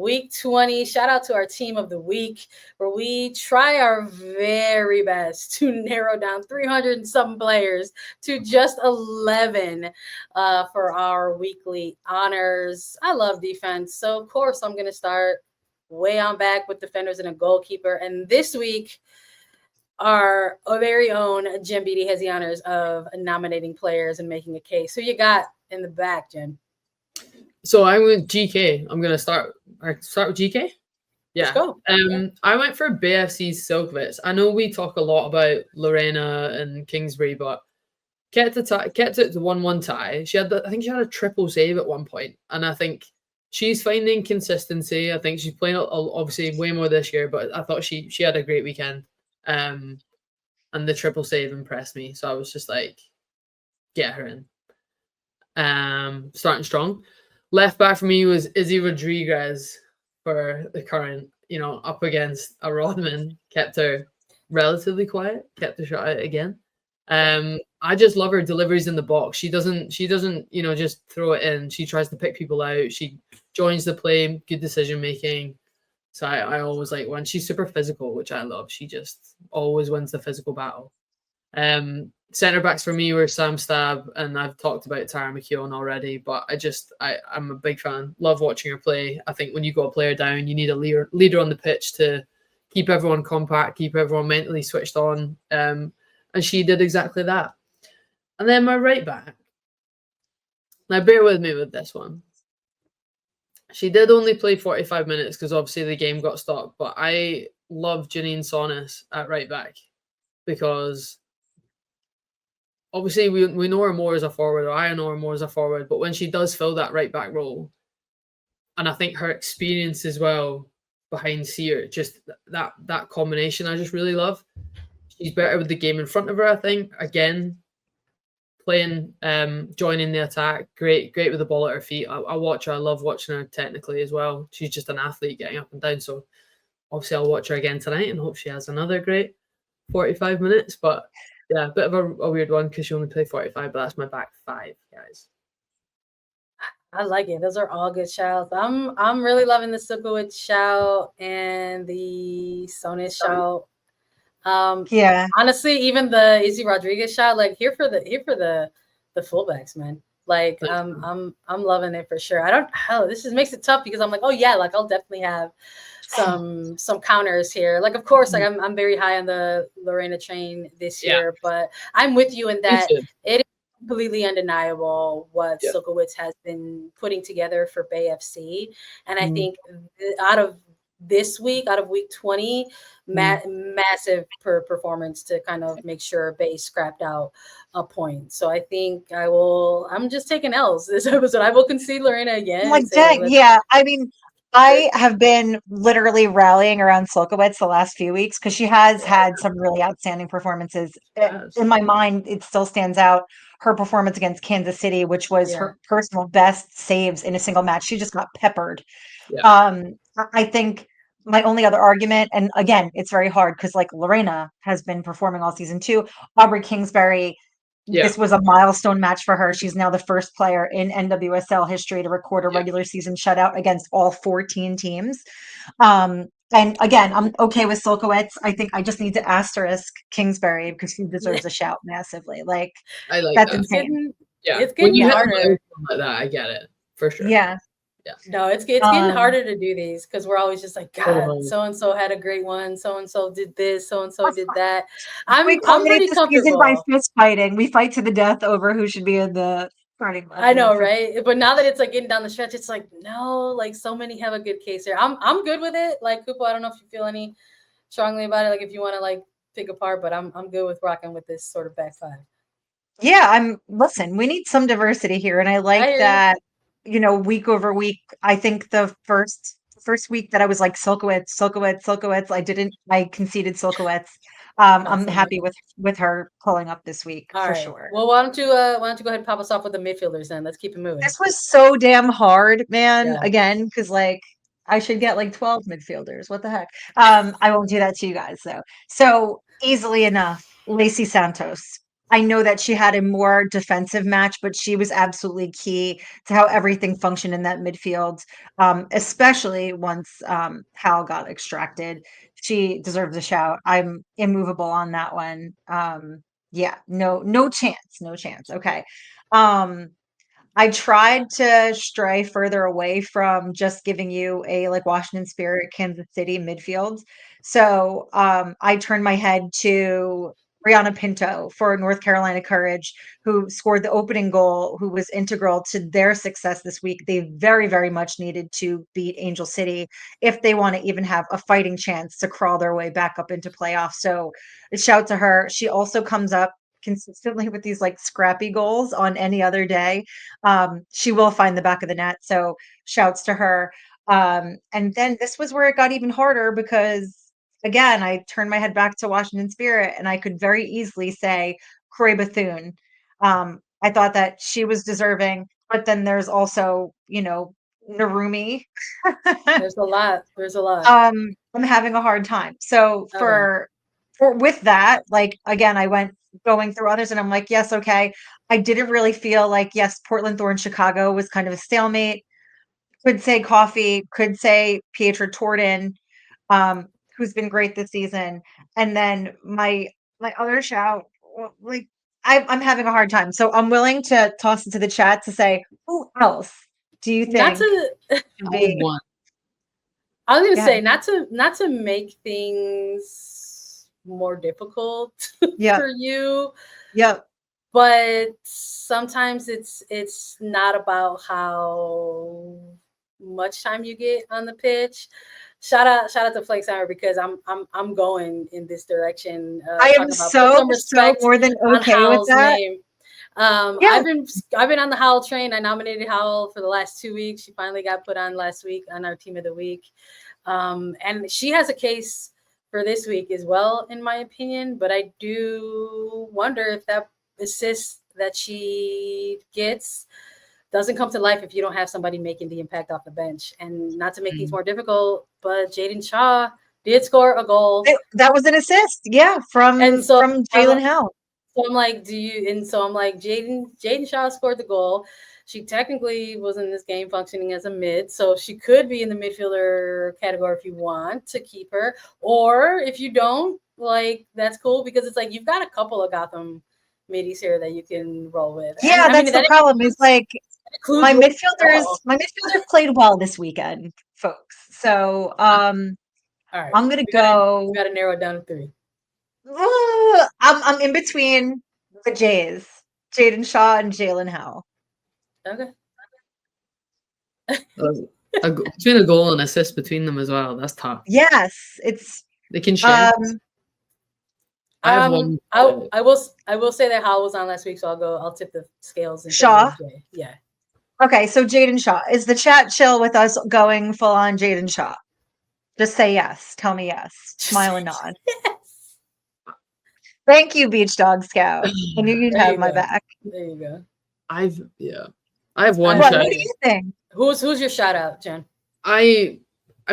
week 20. Shout out to our team of the week, where we try our very best to narrow down 300 and some players to just 11 for our weekly honors. I love defense, so of course I'm going to start way on back with defenders and a goalkeeper. And this week, our very own Jim Beattie has the honors of nominating players and making a case. Who you got in the back, Jim? So I went GK. I'm gonna start with GK. Yeah. Let's go. I went for BFC's Silkovits. I know we talk a lot about Lorena and Kingsbury, but kept it to 1-1 tie. I think she had a triple save at one point, and I think she's finding consistency. I think she's playing obviously way more this year, but I thought she had a great weekend. And the triple save impressed me, so I was just like, get her in. Starting strong. Left back for me was Izzy Rodriguez for the current, up against a Rodman. Kept her relatively quiet, kept the shot out again. I just love her deliveries in the box. She doesn't, just throw it in. She tries to pick people out. She joins the play, good decision making. So I always like when she's super physical, which I love. She just always wins the physical battle. Centre backs for me were Sam Stab, and I've talked about Tara McKeown already, but I'm a big fan. Love watching her play. I think when you got a player down, you need a leader on the pitch to keep everyone compact, keep everyone mentally switched on. And she did exactly that. And then my right back. Now bear with me with this one. She did only play 45 minutes because obviously the game got stopped, but I love Janine Sonis at right back because obviously we know her more as a forward, or I know her more as a forward, but when she does fill that right back role, and I think her experience as well behind Sear, just that combination I just really love. She's better with the game in front of her, I think. Again, playing, joining the attack, great with the ball at her feet. I watch her. I love watching her technically as well. She's just an athlete getting up and down. So obviously I'll watch her again tonight and hope she has another great 45 minutes. But yeah, a bit of a weird one because she only played 45, but that's my back five, guys. I like it. Those are all good shouts. I'm really loving the Sukowicz shout and the Sonis shout. Yeah. Honestly, even the Izzy Rodriguez shot, like here for the fullbacks, man. Like I'm loving it for sure. This makes it tough because I'm like, oh yeah, like I'll definitely have some counters here. Like of course, like I'm very high on the Lorena train this year, but I'm with you in that it is completely undeniable what Sukowicz has been putting together for Bay FC. And I think out of week 20, massive performance to kind of make sure Bay scrapped out a point. So I think I'm just taking L's this episode. I will concede Lorena again. Like, dang, yeah. I mean, I have been literally rallying around Slokowitz the last few weeks because she has had some really outstanding performances. In my mind, it still stands out. Her performance against Kansas City, which was her personal best saves in a single match. She just got peppered. I think my only other argument, and again, it's very hard because like Lorena has been performing all season too. Aubrey Kingsbury, this was a milestone match for her. She's now the first player in NWSL history to record a regular season shutout against all 14 teams. And again, I'm okay with Solkowitz. I think I just need to asterisk Kingsbury because he deserves a shout massively. Like, I like that's that. insane. It's getting harder. Like that, I get it for sure. Yeah. No, it's getting harder to do these because we're always just like, God, so and so had a great one. So and so did this. So and so did that. I'm pretty comfortable. By fist fighting, we fight to the death over who should be in the starting. I know, right? But now that it's like getting down the stretch, it's like no, like so many have a good case here. I'm good with it. Like Kupo, I don't know if you feel any strongly about it. Like if you want to like pick apart, but I'm good with rocking with this sort of back five. Yeah, listen, we need some diversity here, and I like that. You know, week over week, I think the first week that I was like Silkowitz, I conceded Silkowitz. I'm happy with her pulling up this week sure. Well, why don't you go ahead and pop us off with the midfielders then? Let's keep it moving. This was so damn hard, man. Again, because like I should get like 12 midfielders. What the heck? I won't do that to you guys though. So easily enough, Lacey Santos. I know that she had a more defensive match, but she was absolutely key to how everything functioned in that midfield, especially once Hal got extracted. She deserves a shout. I'm immovable on that one. Yeah, no chance, no chance. Okay. Um, I tried to stray further away from just giving you a like Washington Spirit, Kansas City midfield. So I turned my head to Brianna Pinto for North Carolina Courage, who scored the opening goal, who was integral to their success this week. They very, very much needed to beat Angel City if they want to even have a fighting chance to crawl their way back up into playoffs. So a shout to her. She also comes up consistently with these like scrappy goals on any other day. She will find the back of the net. So shouts to her. And then this was where it got even harder because again, I turned my head back to Washington Spirit and I could very easily say Corey Bethune. I thought that she was deserving, but then there's also, Narumi. There's a lot. There's a lot. I'm having a hard time. So for with that, like again, I went going through others and I'm like, yes, okay. I didn't really feel like, yes, Portland Thorn Chicago was kind of a stalemate. Could say Coffee, could say Pietra Torden, who's been great this season. And then my other shout, like I'm having a hard time. So I'm willing to toss into the chat to say, who else do you think should be? I was gonna say not to make things more difficult for you. Yep. But sometimes it's not about how much time you get on the pitch. Shout out to Flake Summer because I'm going in this direction. I am so more than okay with that. Name. I've been on the Howell train. I nominated Howell for the last 2 weeks. She finally got put on last week on our team of the week. And she has a case for this week as well, in my opinion. But I do wonder if that assist that she gets doesn't come to life if you don't have somebody making the impact off the bench. And not to make things more difficult, but Jaden Shaw did score a goal. That was an assist, from Jalen Howe. So I'm like, Jaden Shaw scored the goal. She technically was in this game functioning as a mid, so she could be in the midfielder category if you want to keep her. Or if you don't, like, that's cool because it's like you've got a couple of Gotham middies here that you can roll with. Yeah, that's the problem. Is like my midfielders played well this weekend, folks. So all right, I'm gonna go. We gotta narrow it down to 3. I'm in between the Jays, Jaden Shaw and Jalen Howe. Okay. Between a goal and assist between them as well. That's tough. Yes, they can share. I have one. I will say that Howell was on last week, so I'll tip the scales. And Shaw. Yeah. Okay, so Jaden Shaw. Is the chat chill with us going full on Jaden Shaw? Just say yes. Tell me yes. Smile and nod. Yes. Thank you, Beach Dog Scout. I knew you'd have my back. There you go. I have one shout. What do you think? Who's your shout out, Jen? I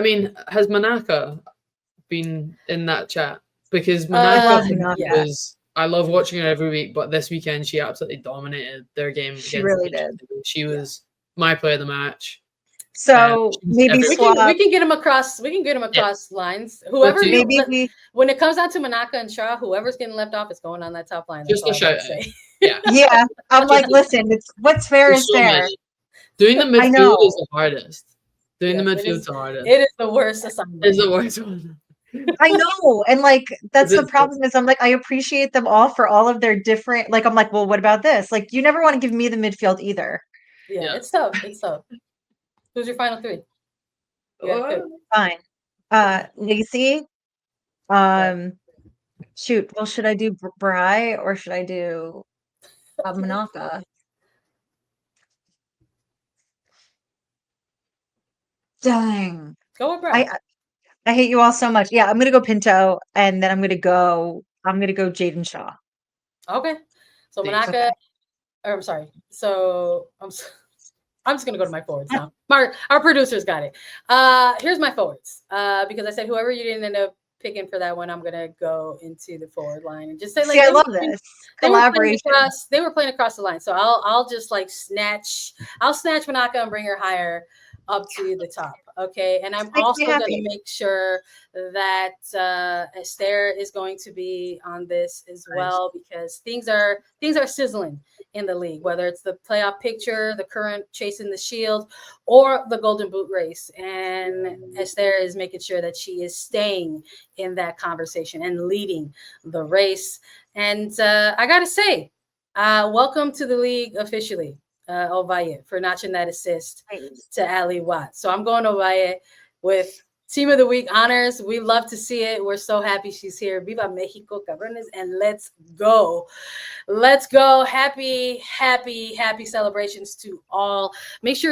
mean, has Manaka been in that chat? Because Manaka was, I love watching her every week, but this weekend she absolutely dominated their game. She really did. She was my player of the match. So maybe we can get him across. We can get him across lines. Whoever when it comes down to Manaka and Shaw, whoever's getting left off is going on that top line. Just a shout. Yeah. I'm like, listen, what's fair is fair. Doing the midfield is the hardest. Doing the midfield is the hardest. It is the worst assignment. It's the worst one. I know. And like, that's the problem is I'm like, I appreciate them all for all of their different, like, I'm like, well, what about this? Like, you never want to give me the midfield either. Yeah. It's tough. It's tough. Who's your final 3? Fine. Lacey. Shoot. Well, should I do Bry or should I do Manaka? Dang. Go with Bry. I hate you all so much. Yeah, I'm gonna go Pinto, and then I'm gonna go Jaden Shaw. Okay. So Manaka. Or I'm sorry. So I'm just gonna go to my forwards now. Our producers got it. Here's my forwards. Because I said whoever you didn't end up picking for that one, I'm gonna go into the forward line and just say, like, See, I love this collaboration. They were playing across the line, so I'll just like snatch Manaka and bring her higher up to the top. Okay, and I'm also going to make sure that Esther is going to be on this as well, because things are sizzling in the league, whether it's the playoff picture, the current chasing the shield, or the Golden Boot race. And Esther is making sure that she is staying in that conversation and leading the race. And I got to say, welcome to the league officially, Ovalle, for notching that assist to Ali Watt. So I'm going Ovalle with Team of the Week honors. We love to see it. We're so happy she's here. Viva Mexico, cabrones, and let's go. Let's go. Happy celebrations to all. Make sure you